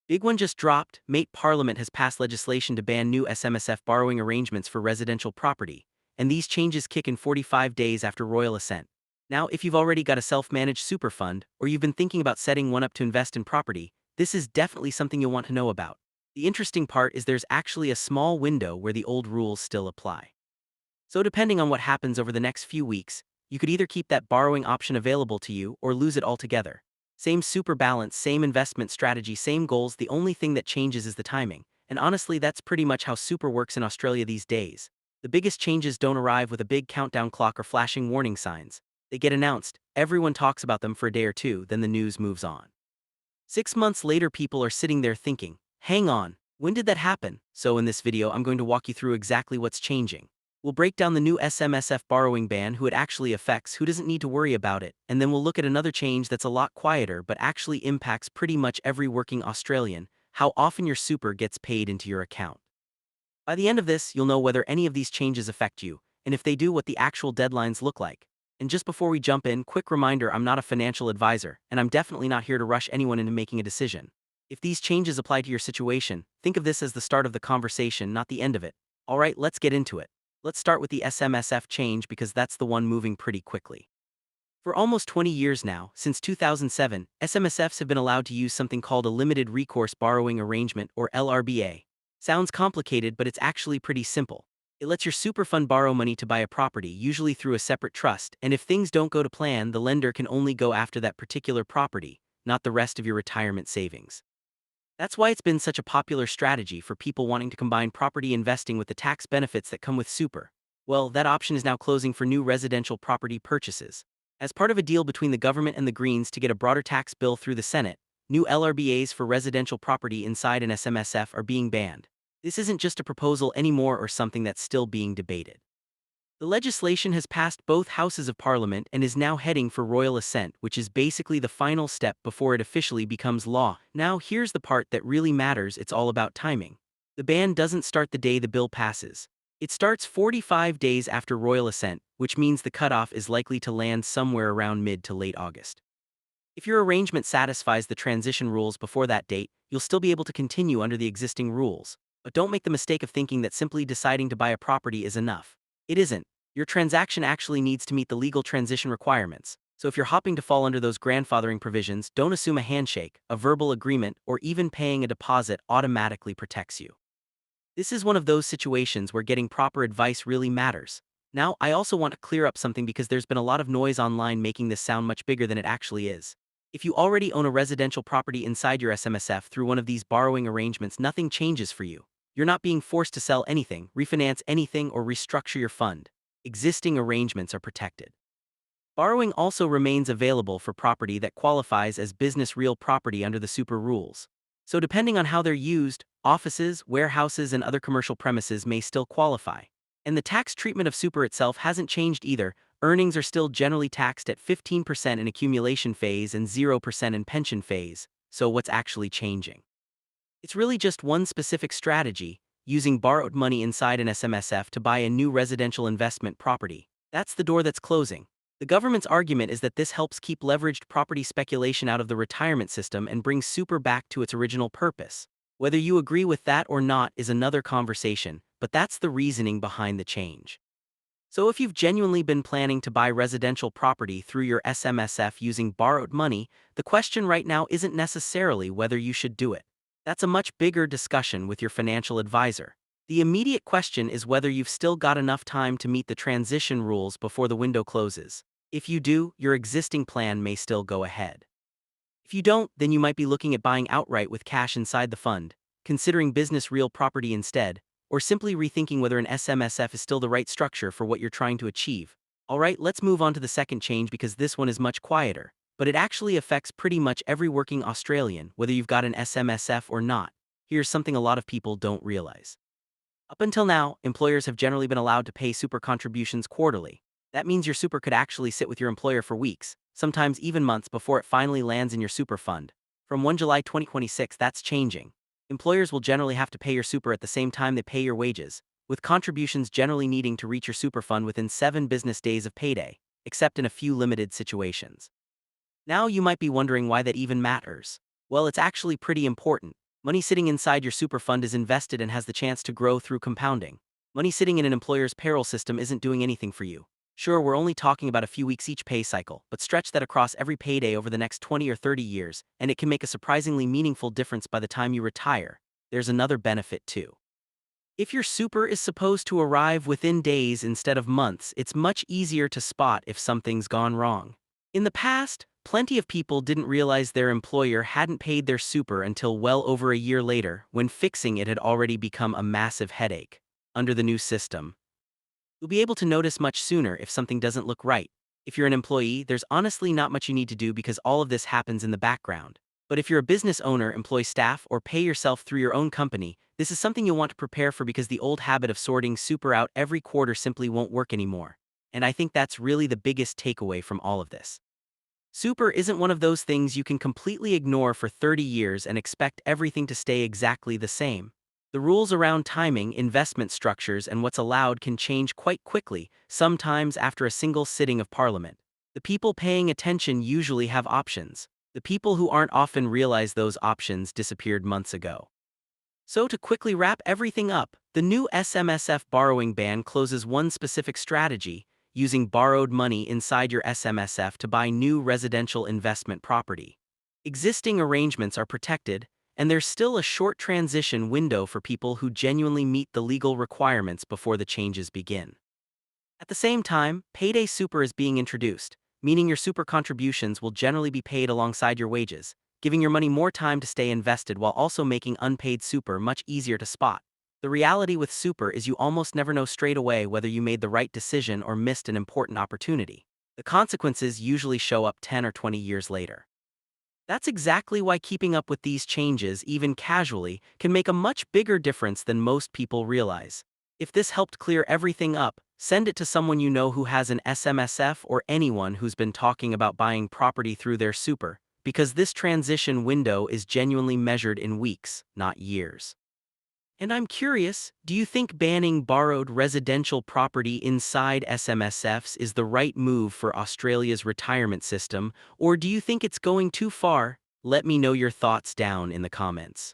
Big one just dropped. Mate, Parliament has passed legislation to ban new SMSF borrowing arrangements for residential property, and these changes kick in 45 days after Royal Assent. Now, if you've already got a self-managed super fund, or you've been thinking about setting one up to invest in property, this is definitely something you'll want to know about. The interesting part is there's actually a small window where the old rules still apply. So depending on what happens over the next few weeks, you could either keep that borrowing option available to you or lose it altogether. Same super balance, same investment strategy, same goals, the only thing that changes is the timing. And honestly, that's pretty much how super works in Australia these days. The biggest changes don't arrive with a big countdown clock or flashing warning signs. They get announced, everyone talks about them for a day or two, then the news moves on. 6 months later, people are sitting there thinking, hang on, when did that happen? So in this video, I'm going to walk you through exactly what's changing. We'll break down the new SMSF borrowing ban, who it actually affects, who doesn't need to worry about it, and then we'll look at another change that's a lot quieter but actually impacts pretty much every working Australian, how often your super gets paid into your account. By the end of this, you'll know whether any of these changes affect you, and if they do, what the actual deadlines look like. And just before we jump in, quick reminder, I'm not a financial advisor, and I'm definitely not here to rush anyone into making a decision. If these changes apply to your situation, think of this as the start of the conversation, not the end of it. Alright, let's get into it. Let's start with the SMSF change because that's the one moving pretty quickly. For almost 20 years now, since 2007, SMSFs have been allowed to use something called a Limited Recourse Borrowing Arrangement, or LRBA. Sounds complicated, but it's actually pretty simple. It lets your super fund borrow money to buy a property, usually through a separate trust, and if things don't go to plan, the lender can only go after that particular property, not the rest of your retirement savings. That's why it's been such a popular strategy for people wanting to combine property investing with the tax benefits that come with super. Well, that option is now closing for new residential property purchases. As part of a deal between the government and the Greens to get a broader tax bill through the Senate, new LRBAs for residential property inside an SMSF are being banned. This isn't just a proposal anymore or something that's still being debated. The legislation has passed both houses of Parliament and is now heading for Royal Assent, which is basically the final step before it officially becomes law. Now, here's the part that really matters, it's all about timing. The ban doesn't start the day the bill passes. It starts 45 days after Royal Assent, which means the cutoff is likely to land somewhere around mid to late August. If your arrangement satisfies the transition rules before that date, you'll still be able to continue under the existing rules. But don't make the mistake of thinking that simply deciding to buy a property is enough. It isn't. Your transaction actually needs to meet the legal transition requirements. So if you're hoping to fall under those grandfathering provisions, don't assume a handshake, a verbal agreement, or even paying a deposit automatically protects you. This is one of those situations where getting proper advice really matters. Now, I also want to clear up something because there's been a lot of noise online making this sound much bigger than it actually is. If you already own a residential property inside your SMSF through one of these borrowing arrangements, nothing changes for you. You're not being forced to sell anything, refinance anything, or restructure your fund. Existing arrangements are protected. Borrowing also remains available for property that qualifies as business real property under the super rules. So depending on how they're used, offices, warehouses, and other commercial premises may still qualify. And the tax treatment of super itself hasn't changed either. Earnings are still generally taxed at 15% in accumulation phase and 0% in pension phase. So what's actually changing? It's really just one specific strategy, using borrowed money inside an SMSF to buy a new residential investment property. That's the door that's closing. The government's argument is that this helps keep leveraged property speculation out of the retirement system and brings super back to its original purpose. Whether you agree with that or not is another conversation, but that's the reasoning behind the change. So if you've genuinely been planning to buy residential property through your SMSF using borrowed money, the question right now isn't necessarily whether you should do it. That's a much bigger discussion with your financial advisor. The immediate question is whether you've still got enough time to meet the transition rules before the window closes. If you do, your existing plan may still go ahead. If you don't, then you might be looking at buying outright with cash inside the fund, considering business real property instead, or simply rethinking whether an SMSF is still the right structure for what you're trying to achieve. Alright, let's move on to the second change because this one is much quieter, but it actually affects pretty much every working Australian, whether you've got an SMSF or not. Here's something a lot of people don't realize. Up until now, employers have generally been allowed to pay super contributions quarterly. That means your super could actually sit with your employer for weeks, sometimes even months before it finally lands in your super fund. From 1 July 2026, that's changing. Employers will generally have to pay your super at the same time they pay your wages, with contributions generally needing to reach your super fund within 7 business days of payday, except in a few limited situations. Now you might be wondering why that even matters. Well, it's actually pretty important. Money sitting inside your super fund is invested and has the chance to grow through compounding. Money sitting in an employer's payroll system isn't doing anything for you. Sure, we're only talking about a few weeks each pay cycle, but stretch that across every payday over the next 20 or 30 years, and it can make a surprisingly meaningful difference by the time you retire. There's another benefit too. If your super is supposed to arrive within days instead of months, it's much easier to spot if something's gone wrong. In the past, plenty of people didn't realize their employer hadn't paid their super until well over a year later, when fixing it had already become a massive headache. Under the new system, you'll be able to notice much sooner if something doesn't look right. If you're an employee, there's honestly not much you need to do because all of this happens in the background. But if you're a business owner, employ staff, or pay yourself through your own company, this is something you'll want to prepare for because the old habit of sorting super out every quarter simply won't work anymore. And I think that's really the biggest takeaway from all of this. Super isn't one of those things you can completely ignore for 30 years and expect everything to stay exactly the same. The rules around timing, investment structures, and what's allowed can change quite quickly, sometimes after a single sitting of Parliament. The people paying attention usually have options. The people who aren't often realize those options disappeared months ago. So to quickly wrap everything up, the new SMSF borrowing ban closes one specific strategy: using borrowed money inside your SMSF to buy new residential investment property. Existing arrangements are protected, and there's still a short transition window for people who genuinely meet the legal requirements before the changes begin. At the same time, payday super is being introduced, meaning your super contributions will generally be paid alongside your wages, giving your money more time to stay invested while also making unpaid super much easier to spot. The reality with super is you almost never know straight away whether you made the right decision or missed an important opportunity. The consequences usually show up 10 or 20 years later. That's exactly why keeping up with these changes, even casually, can make a much bigger difference than most people realize. If this helped clear everything up, send it to someone you know who has an SMSF or anyone who's been talking about buying property through their super, because this transition window is genuinely measured in weeks, not years. And I'm curious, do you think banning borrowed residential property inside SMSFs is the right move for Australia's retirement system, or do you think it's going too far? Let me know your thoughts down in the comments.